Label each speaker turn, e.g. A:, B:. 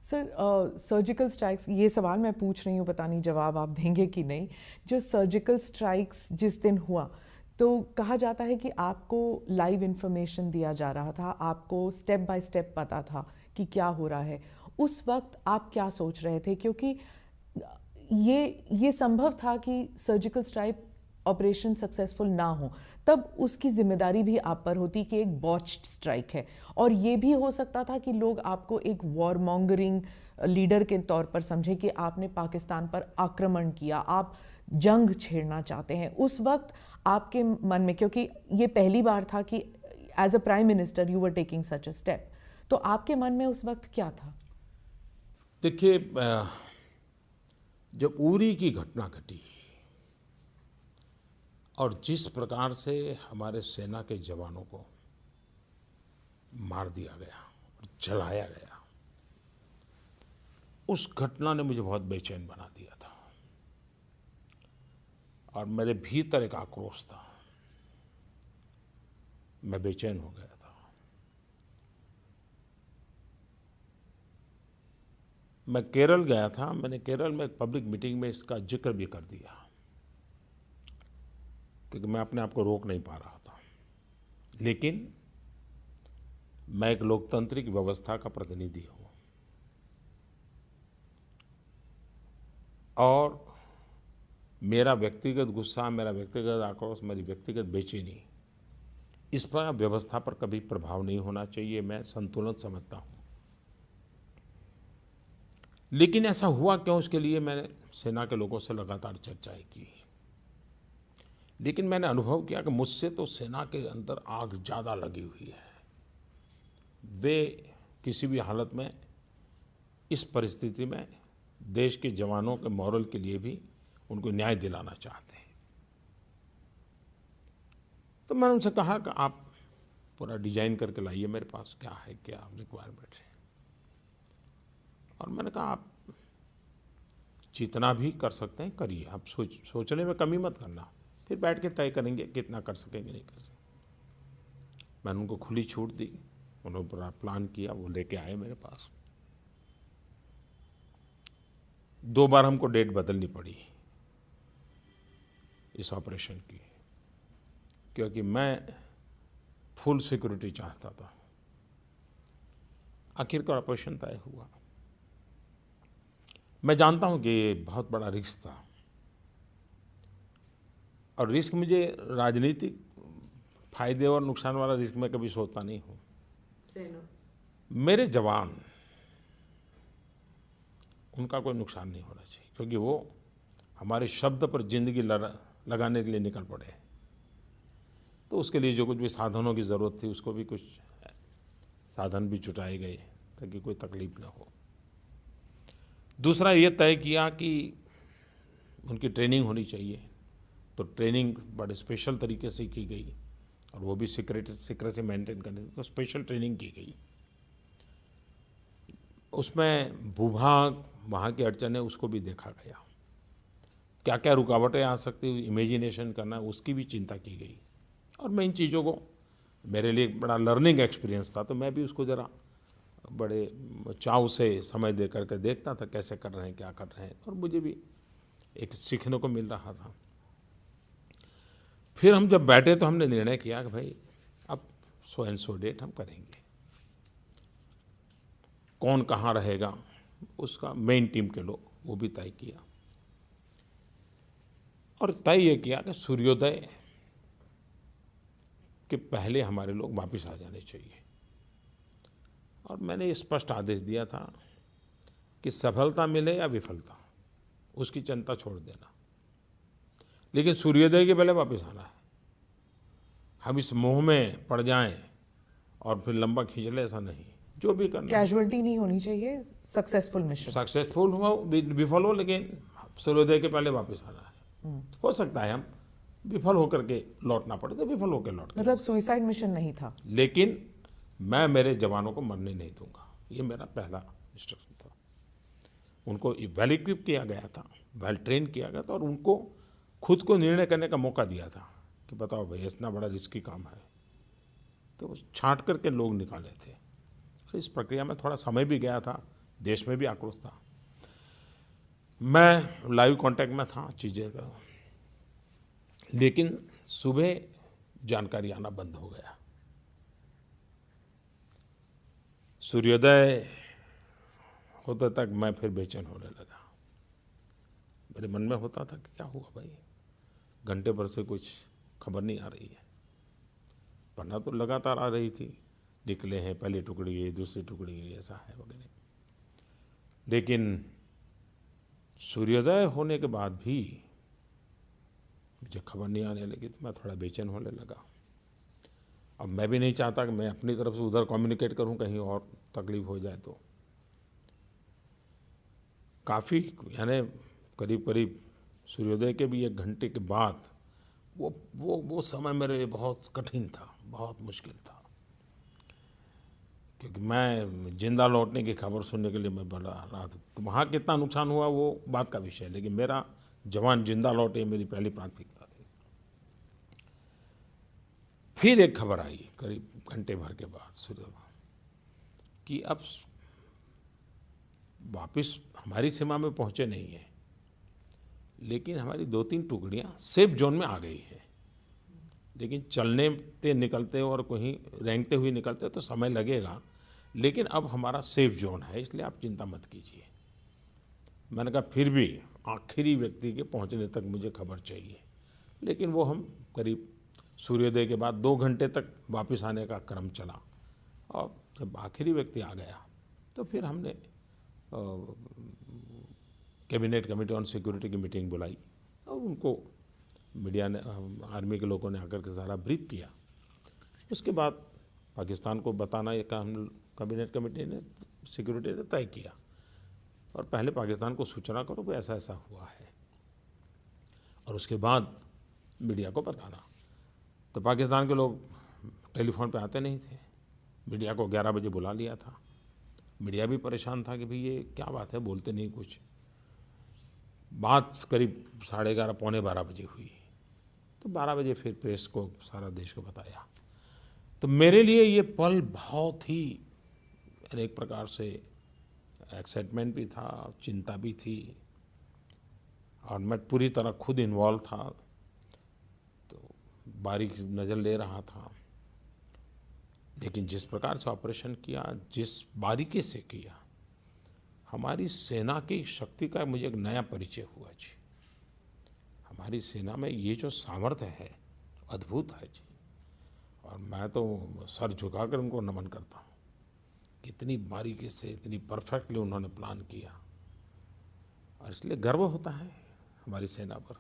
A: Sir, surgical strikes, ये सवाल मैं पूछ रही हूँ, पता नहीं जवाब आप देंगे कि नहीं। जो सर्जिकल स्ट्राइक्स जिस दिन हुआ, तो कहा जाता है कि आपको लाइव इन्फॉर्मेशन दिया जा रहा था, आपको स्टेप बाय स्टेप पता था कि क्या हो रहा है। उस वक्त आप क्या सोच रहे थे? क्योंकि ये संभव था कि सर्जिकल स्ट्राइक ऑपरेशन सक्सेसफुल ना हो, तब उसकी जिम्मेदारी भी आप पर होती कि एक बॉच्ड स्ट्राइक है। और ये भी हो सकता था कि लोग आपको एक वॉर मॉन्गरिंग लीडर के तौर पर समझे कि आपने पाकिस्तान पर आक्रमण किया, आप जंग छेड़ना चाहते हैं। उस वक्त आपके मन में, क्योंकि ये पहली बार था कि as a prime minister you were taking such a step, तो आपके मन में उस वक्त क्या था?
B: देखिए, जब उरी की घटना घटी और जिस प्रकार से हमारे सेना के जवानों को मार दिया गया और जलाया गया, उस घटना ने मुझे बहुत बेचैन बना दिया था और मेरे भीतर एक आक्रोश था। मैं बेचैन हो गया था। मैं केरल गया था। मैंने केरल में एक पब्लिक मीटिंग में इसका जिक्र भी कर दिया, क्योंकि मैं अपने आप को रोक नहीं पा रहा था। लेकिन मैं एक लोकतांत्रिक व्यवस्था का प्रतिनिधि हूँ और मेरा व्यक्तिगत गुस्सा, मेरा व्यक्तिगत आक्रोश, मेरी व्यक्तिगत बेचैनी, इस पर व्यवस्था पर कभी प्रभाव नहीं होना चाहिए। मैं संतुलन समझता हूँ। लेकिन ऐसा हुआ क्यों, उसके लिए मैंने सेना के लोगों से लगातार चर्चाएं की। लेकिन मैंने अनुभव किया कि मुझसे तो सेना के अंदर आग ज़्यादा लगी हुई है। वे किसी भी हालत में इस परिस्थिति में देश के जवानों के मॉरल के लिए भी उनको न्याय दिलाना चाहते हैं। तो मैंने उनसे कहा कि आप पूरा डिजाइन करके लाइए, मेरे पास क्या है, क्या रिक्वायरमेंट है। और मैंने कहा आप जितना भी कर सकते हैं करिए, आप सोचने में कमी मत करना, फिर बैठ के तय करेंगे कितना कर सकेंगे, नहीं कर सकेंगे। मैंने उनको खुली छूट दी। उन्होंने पूरा प्लान किया, वो लेके आए मेरे पास। 2 बार हमको डेट बदलनी पड़ी इस ऑपरेशन की, क्योंकि मैं फुल सिक्योरिटी चाहता था। आखिरकार ऑपरेशन तय हुआ। मैं जानता हूं कि ये बहुत बड़ा रिस्क था और रिस्क मुझे राजनीतिक फायदे और नुकसान वाला रिस्क मैं कभी सोचता नहीं हूं। मेरे जवान, उनका कोई नुकसान नहीं होना चाहिए, क्योंकि वो हमारे शब्द पर जिंदगी लगाने के लिए निकल पड़े। तो उसके लिए जो कुछ भी साधनों की ज़रूरत थी, उसको भी कुछ साधन भी जुटाए गए ताकि कोई तकलीफ ना हो। दूसरा ये तय किया कि उनकी ट्रेनिंग होनी चाहिए, तो ट्रेनिंग बड़े स्पेशल तरीके से की गई और वो भी सीक्रेसी मेंटेन करने, तो स्पेशल ट्रेनिंग की गई। उसमें भूभाग, वहाँ की अड़चनें, उसको भी देखा गया। क्या क्या रुकावटें आ सकती, इमेजिनेशन करना, उसकी भी चिंता की गई। और मैं इन चीज़ों को, मेरे लिए बड़ा लर्निंग एक्सपीरियंस था, तो मैं भी उसको ज़रा बड़े चाव से समय दे करके देखता था कैसे कर रहे हैं, क्या कर रहे हैं, और मुझे भी एक सीखने को मिल रहा था। फिर हम जब बैठे तो हमने निर्णय किया कि भाई अब सो एंड सो डेट हम करेंगे। कौन कहाँ रहेगा, उसका मेन टीम के लोग, वो भी तय किया। और तय ये किया कि सूर्योदय के पहले हमारे लोग वापस आ जाने चाहिए। और मैंने स्पष्ट आदेश दिया था कि सफलता मिले या विफलता, उसकी चिंता छोड़ देना, लेकिन सूर्योदय के पहले वापस आना है। हम इस मोह में पड़ जाएं और फिर लंबा खींच ले, ऐसा नहीं। जो भी करना,
A: कैजुअलिटी नहीं होनी चाहिए, सक्सेसफुल मिशन।
B: सक्सेसफुल हो विफल हो, लेकिन सूर्योदय के पहले वापस आना है। हो सकता है हम विफल होकर के लौटना पड़े, तो विफल होकर लौट,
A: मतलब सुइसाइड मिशन नहीं था।
B: लेकिन मैं मेरे जवानों को मरने नहीं दूंगा, ये मेरा पहला इंस्ट्रक्शन था। उनको वेल इक्विप किया गया था, वेल ट्रेन किया गया था, और उनको खुद को निर्णय करने का मौका दिया था कि बताओ भाई इतना बड़ा रिस्की काम है। तो छांट करके लोग निकाले थे और इस प्रक्रिया में थोड़ा समय भी गया था, देश में भी आक्रोश था। मैं लाइव कांटेक्ट में था, चीज़ें तो, लेकिन सुबह जानकारी आना बंद हो गया। सूर्योदय होते तक मैं फिर बेचैन होने लगा। मेरे मन में होता था कि क्या हुआ भाई, घंटे भर से कुछ खबर नहीं आ रही है। पढ़ना तो लगातार आ रही थी, निकले हैं, पहली टुकड़ी है, दूसरी टुकड़ी है, ऐसा है वगैरह, लेकिन सूर्योदय होने के बाद भी मुझे खबर नहीं आने लगी, तो मैं थोड़ा बेचैन होने लगा। अब मैं भी नहीं चाहता कि मैं अपनी तरफ से उधर कम्युनिकेट करूं, कहीं और तकलीफ हो जाए। तो काफ़ी, यानी करीब करीब सूर्योदय के भी 1 घंटे के बाद वो समय मेरे लिए बहुत कठिन था, बहुत मुश्किल था, क्योंकि मैं जिंदा लौटने की खबर सुनने के लिए मैं बड़ा रहा था। वहाँ कितना नुकसान हुआ वो बात का विषय है, लेकिन मेरा जवान जिंदा लौटे मेरी पहली प्राथमिकता थी। फिर एक खबर आई करीब घंटे भर के बाद सूर्योदय कि अब वापस हमारी सीमा में पहुँचे नहीं है, लेकिन हमारी 2-3 टुकड़ियाँ सेफ जोन में आ गई है। लेकिन चलते निकलते और कहीं रेंगते हुए निकलते तो समय लगेगा, लेकिन अब हमारा सेफ जोन है, इसलिए आप चिंता मत कीजिए। मैंने कहा फिर भी आखिरी व्यक्ति के पहुंचने तक मुझे खबर चाहिए, लेकिन वो हम करीब सूर्योदय के बाद 2 घंटे तक वापस आने का क्रम चला, और जब आखिरी व्यक्ति आ गया तो फिर हमने कैबिनेट कमेटी ऑन सिक्योरिटी की मीटिंग बुलाई, और उनको मीडिया ने, आर्मी के लोगों ने आकर के सारा ब्रीफ किया। उसके बाद पाकिस्तान को बताना ये काम कैबिनेट कमेटी ने, सिक्योरिटी ने तय किया, और पहले पाकिस्तान को सूचना करो कि ऐसा ऐसा हुआ है, और उसके बाद मीडिया को बताना। तो पाकिस्तान के लोग टेलीफोन पे आते नहीं थे, मीडिया को 11 बजे बुला लिया था। मीडिया भी परेशान था कि भाई ये क्या बात है, बोलते नहीं कुछ। बात करीब 11:30 पौने 12 बजे हुई, तो 12 बजे फिर प्रेस को, सारा देश को बताया। तो मेरे लिए ये पल बहुत ही, एक प्रकार से एक्साइटमेंट भी था, चिंता भी थी, और मैं पूरी तरह खुद इन्वॉल्व था, तो बारीक नज़र ले रहा था। लेकिन जिस प्रकार से ऑपरेशन किया, जिस बारीकी से किया, हमारी सेना की शक्ति का मुझे एक नया परिचय हुआ जी। हमारी सेना में ये जो सामर्थ्य है अद्भुत है जी, और मैं तो सर झुकाकर उनको नमन करता हूँ। कितनी बारीकी से, इतनी परफेक्टली उन्होंने प्लान किया, और इसलिए गर्व होता है हमारी सेना पर।